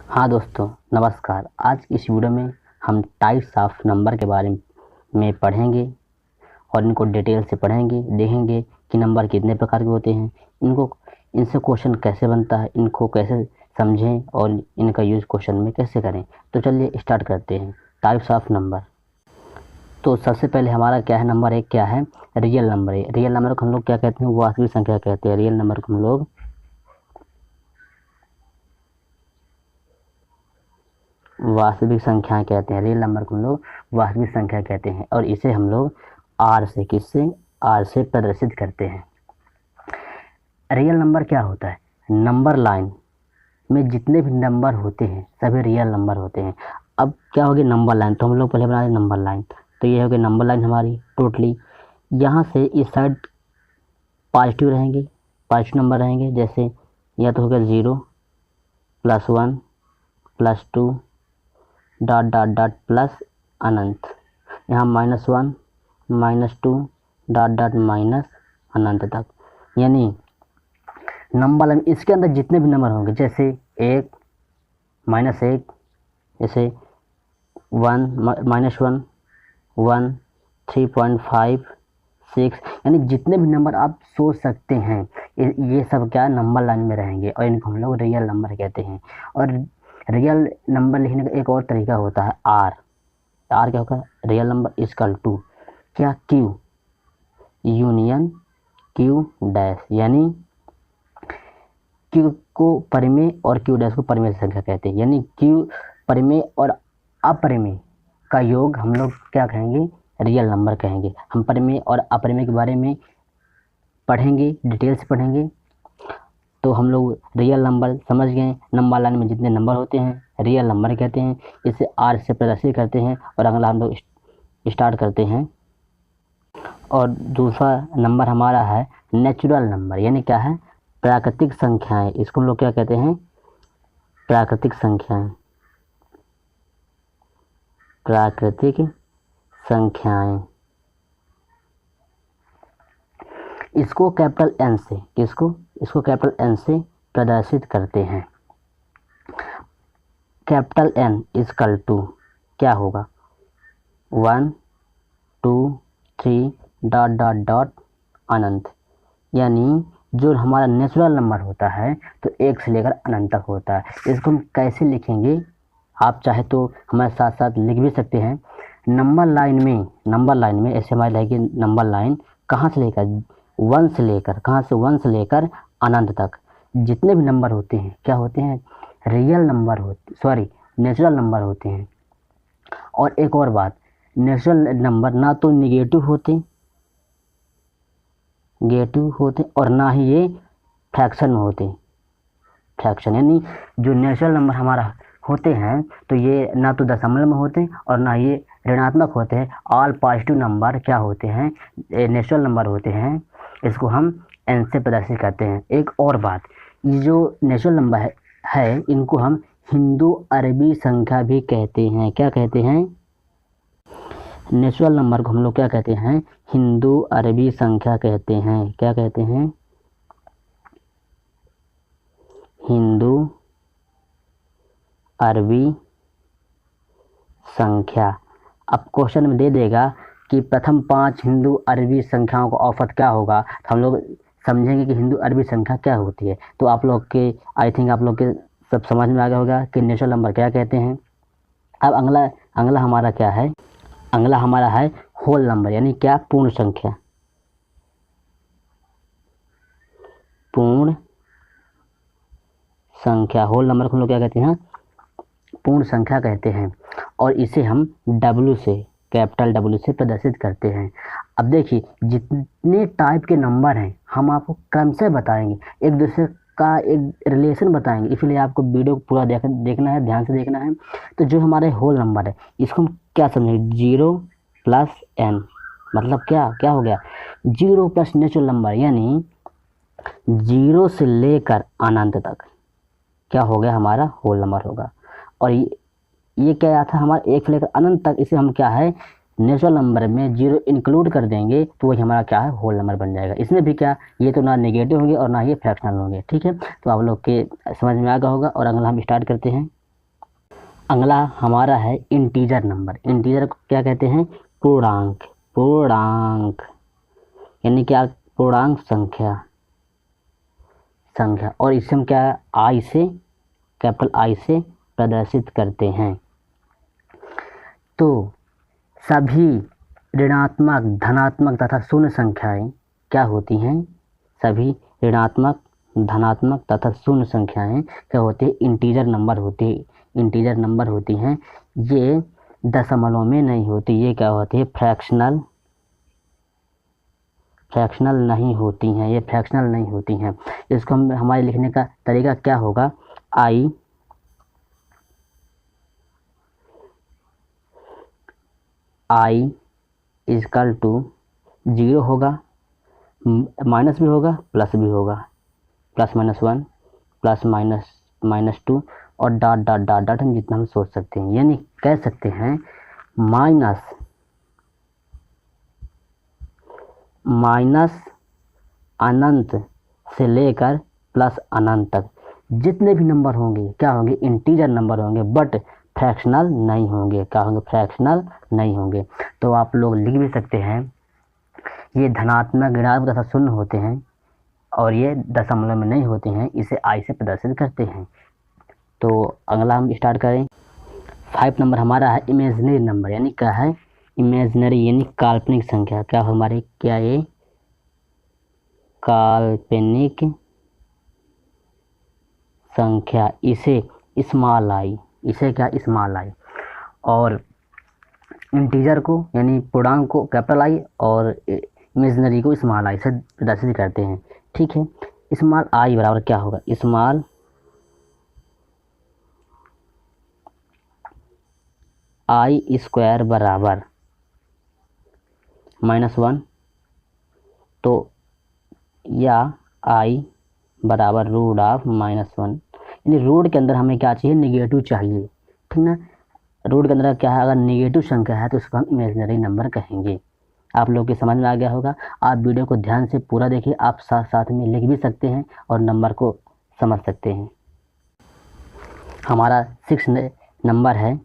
हाँ दोस्तों, नमस्कार। आज की इस वीडियो में हम टाइप्स ऑफ नंबर के बारे में पढ़ेंगे और इनको डिटेल से पढ़ेंगे, देखेंगे कि नंबर कितने प्रकार के होते हैं, इनसे क्वेश्चन कैसे बनता है, इनको कैसे समझें और इनका यूज़ क्वेश्चन में कैसे करें। तो चलिए स्टार्ट करते हैं। Types of number. तो सबसे पहले हमारा क्या है, नंबर एक क्या है, रियल नंबर है। रियल नंबर को हम लोग क्या कहते हैं, वास्तविक संख्या कहते हैं। रियल नंबर को हम लोग वास्तविक संख्याएं कहते हैं। रियल नंबर को हम लोग वास्तविक संख्या कहते हैं और इसे हम लोग आर से प्रदर्शित करते हैं। रियल नंबर क्या होता है, नंबर लाइन में जितने भी नंबर होते हैं सभी रियल नंबर होते हैं। अब क्या होगी नंबर लाइन, तो हम लोग पहले बना रहे नंबर लाइन। तो ये होगी नंबर लाइन हमारी टोटली। यहाँ से इस साइड पॉजिटिव रहेंगे, पॉजिटिव नंबर रहेंगे, जैसे या तो होगा 0 +1 +2 डॉट डॉट डॉट प्लस अनंत। यहाँ -1 -2 डॉट डॉट माइनस अनंत तक। यानी नंबर लाइन इसके अंदर जितने भी नंबर होंगे, जैसे 1 -1, जैसे 1 -1 1 3.5 6, यानी जितने भी नंबर आप सोच सकते हैं ये सब क्या नंबर लाइन में रहेंगे और इनको हम लोग रियल नंबर कहते हैं। और रियल नंबर लिखने का एक और तरीका होता है आर क्या होगा, रियल नंबर इक्वल टू क्या, क्यू यूनियन क्यू डैश। यानी क्यू को परिमेय और क्यू डैश को परिमेय संख्या कहते हैं। यानी क्यू परिमेय और अपरिमेय का योग हम लोग क्या कहेंगे, रियल नंबर कहेंगे। हम परिमेय और अपरिमेय के बारे में पढ़ेंगे, डिटेल से पढ़ेंगे। तो हम लोग रियल नंबर समझ गए, नंबर लाइन में जितने नंबर होते हैं रियल नंबर कहते हैं। इसे आर से प्रदर्शित करते हैं और अगला हम लोग स्टार्ट करते हैं। और दूसरा नंबर हमारा है नेचुरल नंबर, यानी क्या है, प्राकृतिक संख्याएं। इसको हम लोग क्या कहते हैं, प्राकृतिक संख्याएं। प्राकृतिक संख्याएं इसको कैपिटल एन से, इसको कैपिटल एन से प्रदर्शित करते हैं। कैपिटल एन इक्वल टू क्या होगा, 1 2 3 डॉट डॉट डॉट अनंत। यानी जो हमारा नेचुरल नंबर होता है तो 1 से लेकर अनंत तक होता है। इसको हम कैसे लिखेंगे, आप चाहे तो हमारे साथ साथ लिख भी सकते हैं। नंबर लाइन में ऐसे हमारी रहेगी नंबर लाइन, कहाँ से लेकर 1 से लेकर, कहाँ से 1 से लेकर अनंत तक जितने भी नंबर होते हैं क्या होते हैं, रियल नंबर नेचुरल नंबर होते हैं। और एक और बात, नेचुरल नंबर ना तो निगेटिव होते और ना ही ये फ्रैक्शन में होते। फ्रैक्शन यानी जो नेचुरल नंबर हमारा होते हैं तो ये ना तो दशमलव में होते हैं और ना ये ऋणात्मक होते हैं। ऑल पॉजिटिव नंबर क्या होते हैं, नेचुरल नंबर होते हैं। इसको हम एन से प्रदर्शित करते हैं। एक और बात, ये जो नेचुरल नंबर है इनको हम हिंदू अरबी संख्या भी कहते हैं। क्या कहते हैं, नेचुरल नंबर को हम लोग क्या कहते हैं, हिंदू अरबी संख्या कहते हैं। क्या कहते हैं, हिंदू अरबी संख्या। अब क्वेश्चन में दे देगा कि प्रथम 5 हिंदू अरबी संख्याओं का औसत क्या होगा, तो हम लोग समझेंगे कि हिंदू अरबी संख्या क्या होती है। तो आप लोग के आई थिंक आप लोग के सब समझ में आ गया होगा कि नेचुरल नंबर क्या कहते हैं। अब अगला हमारा क्या है, अगला हमारा है होल नंबर, यानी क्या, पूर्ण संख्या। पूर्ण संख्या, होल नंबर को हम लोग क्या कहते हैं, पूर्ण संख्या कहते हैं। और इसे हम W से, कैपिटल W से प्रदर्शित करते हैं। अब देखिए जितने टाइप के नंबर हैं हम आपको क्रम से बताएंगे, एक दूसरे का एक रिलेशन बताएंगे, इसलिए आपको वीडियो को पूरा देखना है, ध्यान से देखना है। तो जो हमारे होल नंबर है इसको हम क्या समझेंगे, 0 + n, मतलब क्या हो गया, 0 + नेचुरल नंबर, यानी 0 से लेकर अनंत तक क्या हो गया, हमारा होल नंबर होगा। और ये क्या था, हमारा 1 से लेकर अनंत तक, इसे हम क्या है, नेचुरल नंबर में 0 इंक्लूड कर देंगे तो वही हमारा क्या है, होल नंबर बन जाएगा। इसमें भी क्या, ये तो ना नेगेटिव होंगे और ना ये फ्रैक्शनल होंगे। ठीक है, तो आप लोग के समझ में आ गया होगा। और अगला हम स्टार्ट करते हैं। अगला हमारा है इंटीजर नंबर। इंटीजर को क्या कहते हैं? पूर्णांक। पूर्णांक यानी क्या? पूर्णांक संख्या। और इसे हम क्या आई से, कैपिटल आई से प्रदर्शित करते हैं। तो सभी ऋणात्मक, धनात्मक तथा शून्य संख्याएं क्या होती हैं? सभी ऋणात्मक, धनात्मक तथा शून्य संख्याएं क्या होती है? इंटीजर नंबर होती है। इंटीजर नंबर होती हैं। ये दशमलव में नहीं होती, ये क्या होती है? फ्रैक्शनल नहीं होती हैं, ये फ्रैक्शनल नहीं होती हैं। इसको हम, हमारे लिखने का तरीका क्या होगा? आई इजकल टू 0 होगा, माइनस भी होगा, प्लस भी होगा, +-1, +-2 और डॉट डॉट डॉट डॉट, हम जितना हम सोच सकते हैं। यानी कह सकते हैं माइनस अनंत से लेकर प्लस अनंत तक जितने भी नंबर होंगे क्या होंगे? इंटीजर नंबर होंगे, बट फ्रैक्शनल नहीं होंगे। क्या होंगे? फ्रैक्शनल नहीं होंगे। तो आप लोग लिख भी सकते हैं, ये धनात्मक, ऋणात्मक तथा शून्य होते हैं और ये दशमलव में नहीं होते हैं, इसे आई से प्रदर्शित करते हैं। तो अगला हम स्टार्ट करें। 5 नंबर हमारा है इमेजिनरी नंबर। यानी क्या है? इमेजिनरी यानी काल्पनिक संख्या। क्या हमारी, क्या ये काल्पनिक संख्या? इसे स्मॉल आई, इसे क्या? Small I. और इंटीजर को यानी पूर्णांक को कैपिटल आई और इमेजिनरी को स्मॉल आई से प्रदर्शित करते हैं। ठीक है। स्मॉल आई बराबर क्या होगा? स्मॉल आई स्क्वायर बराबर -1, तो या आई बराबर रूट ऑफ -1। यानी रूट के अंदर हमें क्या चाहिए? निगेटिव चाहिए, ठीक ना। रूट के अंदर क्या है? अगर निगेटिव संख्या है तो उसको हम इमेजिनरी नंबर कहेंगे। आप लोग के समझ में आ गया होगा। आप वीडियो को ध्यान से पूरा देखिए, आप साथ साथ में लिख भी सकते हैं और नंबर को समझ सकते हैं। हमारा 6 नंबर है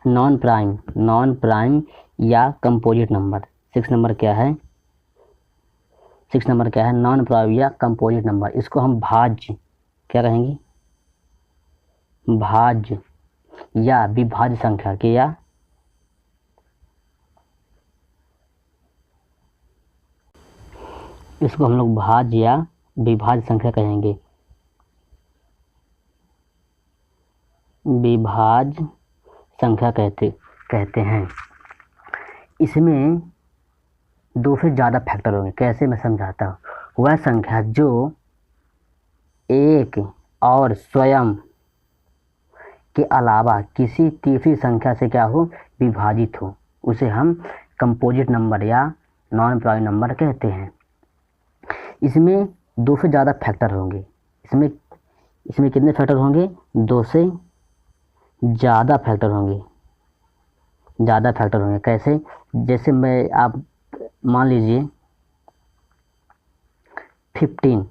नॉन प्राइम या कंपोजिट नंबर। 6 नंबर क्या है? 6 नंबर क्या है? नॉन प्राइम या कंपोजिट नंबर। इसको हम भाज्य क्या कहेंगे? भाज्य या विभाज्य संख्या के, या इसको हम लोग भाज्य या विभाज्य संख्या कहेंगे। विभाज्य संख्या कहते हैं। इसमें 2 से ज़्यादा फैक्टर होंगे। कैसे? मैं समझाता हूँ। वह संख्या जो एक और स्वयं के अलावा किसी तीसरी संख्या से क्या हो? विभाजित हो, उसे हम कंपोजिट नंबर या नॉन प्राइम नंबर कहते हैं। इसमें 2 से ज़्यादा फैक्टर होंगे। इसमें कितने फैक्टर होंगे? 2 से ज़्यादा फैक्टर होंगे। कैसे? जैसे मैं, आप मान लीजिए 15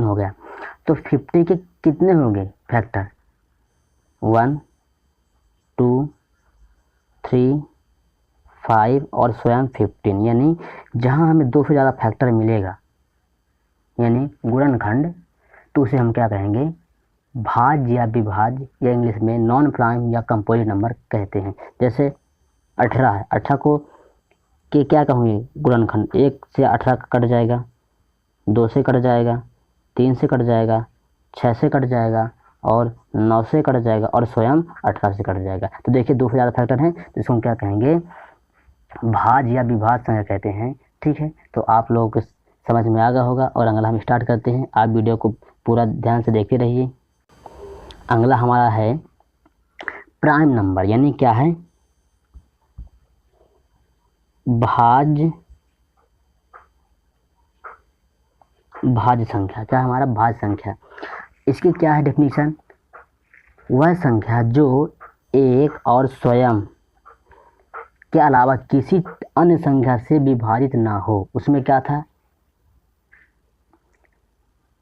हो गया, तो 50 के कितने होंगे फैक्टर? 1, 2, 3, 5 और स्वयं 15। यानी जहाँ हमें 2 से ज़्यादा फैक्टर मिलेगा यानी गुणनखंड, तो उसे हम क्या कहेंगे? भाज्य या विभाज्य, या इंग्लिश में नॉन प्राइम या कंपोजिट नंबर कहते हैं। जैसे 18 है, 18 को के क्या कहूँगे? गुणनखंड। 1 से 18 कट जाएगा, 2 से कट जाएगा, 3 से कट जाएगा, 6 से कट जाएगा और 9 से कट जाएगा और स्वयं 18 से कट जाएगा। तो देखिए 2 से ज़्यादा फैक्टर हैं, तो इसको हम क्या कहेंगे? भाज्य या विभाज्य संख्या कहते हैं। ठीक है। तो आप लोगों को समझ में आ गया होगा। और अगला हम स्टार्ट करते हैं। आप वीडियो को पूरा ध्यान से देखते रहिए। अगला हमारा है प्राइम नंबर। यानी क्या है? भाज्य संख्या। क्या हमारा? भाज्य संख्या। इसकी क्या है डेफिनेशन? वह संख्या जो एक और स्वयं के अलावा किसी अन्य संख्या से विभाजित ना हो। उसमें क्या था?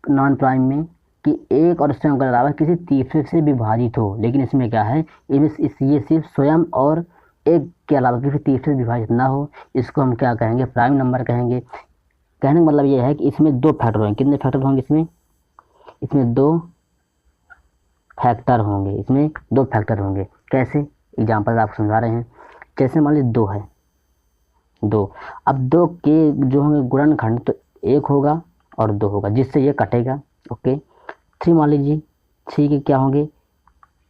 नॉन प्राइम में कि एक और स्वयं के अलावा किसी तीसरे से विभाजित हो, लेकिन इसमें क्या है, ये सिर्फ स्वयं और एक के अलावा किसी तीसरे से विभाजित ना हो, इसको हम क्या कहेंगे, प्राइम नंबर कहेंगे। कहने का मतलब ये है कि इसमें दो फैक्टर होंगे। कितने फैक्टर होंगे इसमें दो फैक्टर होंगे। इसमें दो फैक्टर होंगे। कैसे, एग्जाम्पल आपको समझा रहे हैं। जैसे मान लीजिए 2 है, 2, अब 2 के जो होंगे गुणनखंड, तो 1 होगा और 2 होगा, जिससे ये कटेगा। ओके। 3 मान लीजिए, 3 के क्या होंगे,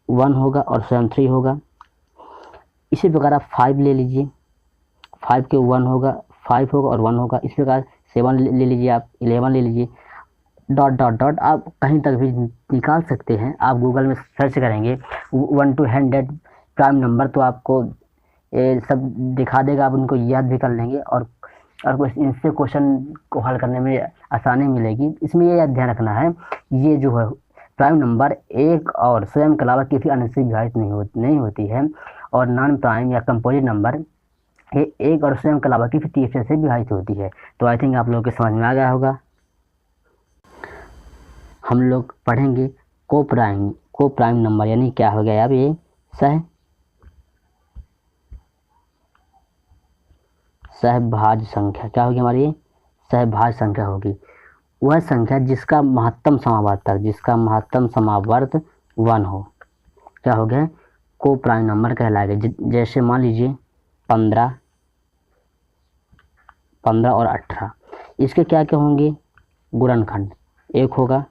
1 होगा और स्वयं 3 होगा। इसी प्रकार आप 5 ले लीजिए, 5 के 1 होगा, 5 होगा और 1 होगा। इस प्रकार 7 ले लीजिए, आप 11 ले लीजिए, डॉट डॉट डॉट आप कहीं तक भी निकाल सकते हैं। आप गूगल में सर्च करेंगे 1 to 100 प्राइम नंबर, तो आपको ये सब दिखा देगा, आप उनको याद भी कर लेंगे और इनसे क्वेश्चन को हल करने में आसानी मिलेगी। इसमें ये ध्यान रखना है, ये जो है प्राइम नंबर एक और स्वयं के अलावा किसी अन्य से विभाजित नहीं होती है, और नॉन प्राइम या कंपोजिट नंबर ये एक और स्वयं के अलावा किसी तीसरे से विभाजित होती है। तो आई थिंक आप लोगों के समझ में आ गया होगा। हम लोग पढ़ेंगे को प्राइम नंबर, यानी क्या हो गया अब ये सहभाज्य संख्या। क्या होगी हमारी, सहभाज्य संख्या होगी। वह संख्या जिसका महत्तम समावर्त 1 हो, क्या हो गया, को प्राइम नंबर कहलाएगा। जैसे मान लीजिए 15 और 18, इसके क्या क्या होंगे, गुणनखंड। 1 होगा,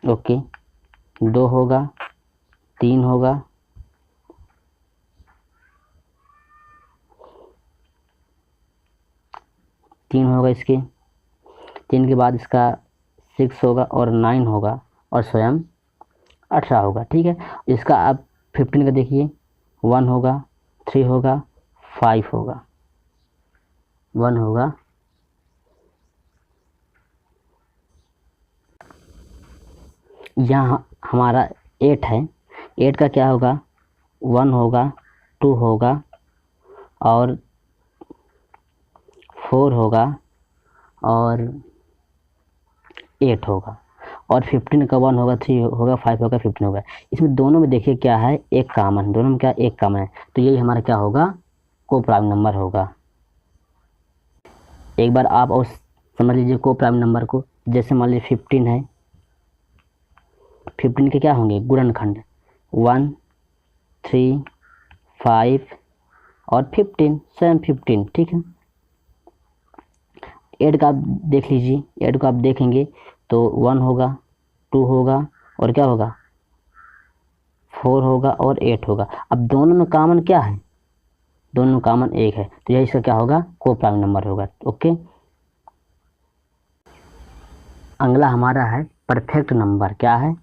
ओके, 2 होगा, 3 होगा, 3 होगा इसके, 3 के बाद इसका 6 होगा और 9 होगा और स्वयं 18 होगा। ठीक है। इसका आप 15 का देखिए, 1 होगा, 3 होगा, 5 होगा, 1 होगा, यहाँ हमारा 8 है। 8 का क्या होगा, 1 होगा, 2 होगा और 4 होगा और 8 होगा, और 15 का 1 होगा, 3 होगा, 5 होगा, 15 होगा। इसमें दोनों में देखिए क्या है, एक कामन, दोनों में क्या एक कामन है, तो यही हमारा क्या होगा, को प्राइम नंबर होगा। एक बार आप और समझ लीजिए को प्राइम नंबर को। जैसे मान लीजिए 15 है, 15 के क्या होंगे, गुणनखंड 1, 3, 5 और 15, स्वयं 15। ठीक है। 8 का आप देख लीजिए, 8 को आप देखेंगे तो 1 होगा, 2 होगा और क्या होगा, 4 होगा और 8 होगा। अब दोनों में कॉमन क्या है, दोनों में कॉमन 1 है, तो यह इसका क्या होगा, को प्राइम नंबर होगा। ओके। अगला हमारा है परफेक्ट नंबर। क्या है,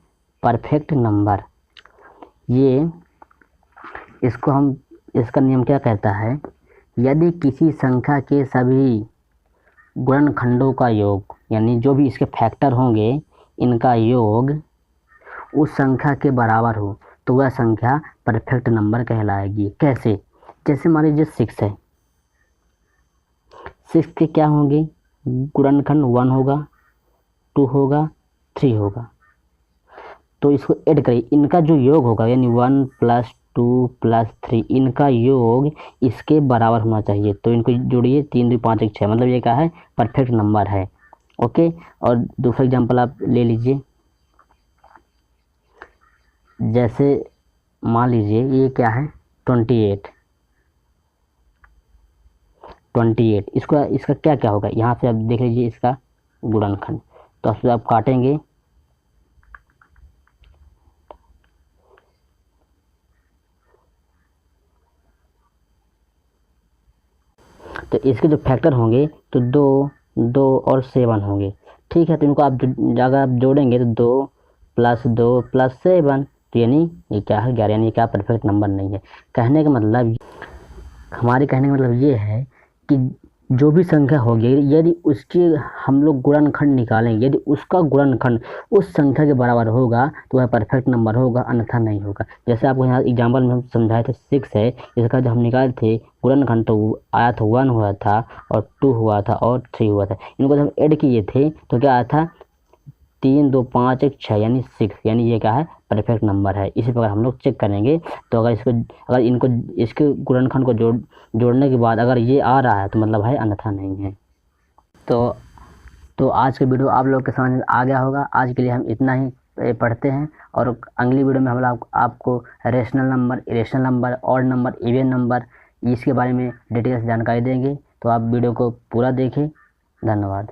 परफेक्ट नंबर। ये इसका नियम क्या कहता है, यदि किसी संख्या के सभी गुणनखंडों का योग, यानी जो भी इसके फैक्टर होंगे, इनका योग उस संख्या के बराबर हो, तो वह संख्या परफेक्ट नंबर कहलाएगी। कैसे, जैसे मान लीजिए 6 है, 6 के क्या होंगे, गुणनखंड 1 होगा, 2 होगा, 3 होगा, तो इसको ऐड करिए, इनका जो योग होगा, यानी 1 + 2 + 3, इनका योग इसके बराबर होना चाहिए। तो इनको जोड़िए, 3 2 5 1 6, मतलब ये क्या है, परफेक्ट नंबर है। ओके। और दूसरा एग्जांपल आप ले लीजिए। जैसे मान लीजिए ये क्या है, 28, इसका क्या क्या होगा, यहाँ से आप देख लीजिए इसका गुणनखंड, तो उससे आप काटेंगे तो इसके जो फैक्टर होंगे तो 2 2 और 7 होंगे। ठीक है। तो इनको आप अगर आप जोड़ेंगे तो 2 + 2 + 7, तो यानी ये क्या है, 11, यानी क्या परफेक्ट नंबर नहीं है। कहने का मतलब ये है कि जो भी संख्या होगी यदि उसके हम लोग गुणनखंड निकालेंगे, यदि उसका गुणनखंड उस संख्या के बराबर होगा तो वह परफेक्ट नंबर होगा, अन्यथा नहीं होगा। जैसे आपको यहाँ एग्जाम्पल में हम समझाए थे 6 है, इसका जब हम निकाले थे गुणनखंड तो आया था 1 हुआ था और 2 हुआ था और 3 हुआ था। इनको जब हम ऐड किए थे तो क्या आया था 3 2 5 1 6 यानी 6, यानी ये क्या है परफेक्ट नंबर है। इसी प्रकार हम लोग चेक करेंगे। तो अगर इनको इसके गुणनखंड को जोड़ने के बाद अगर ये आ रहा है तो मतलब है, अन्यथा नहीं है। तो आज के वीडियो आप लोग के समझ में आ गया होगा। आज के लिए हम इतना ही पढ़ते हैं और अगली वीडियो में हम लोग आपको rational number, irrational number, odd number, even number इसके बारे में डिटेल्स जानकारी देंगे। तो आप वीडियो को पूरा देखें। धन्यवाद।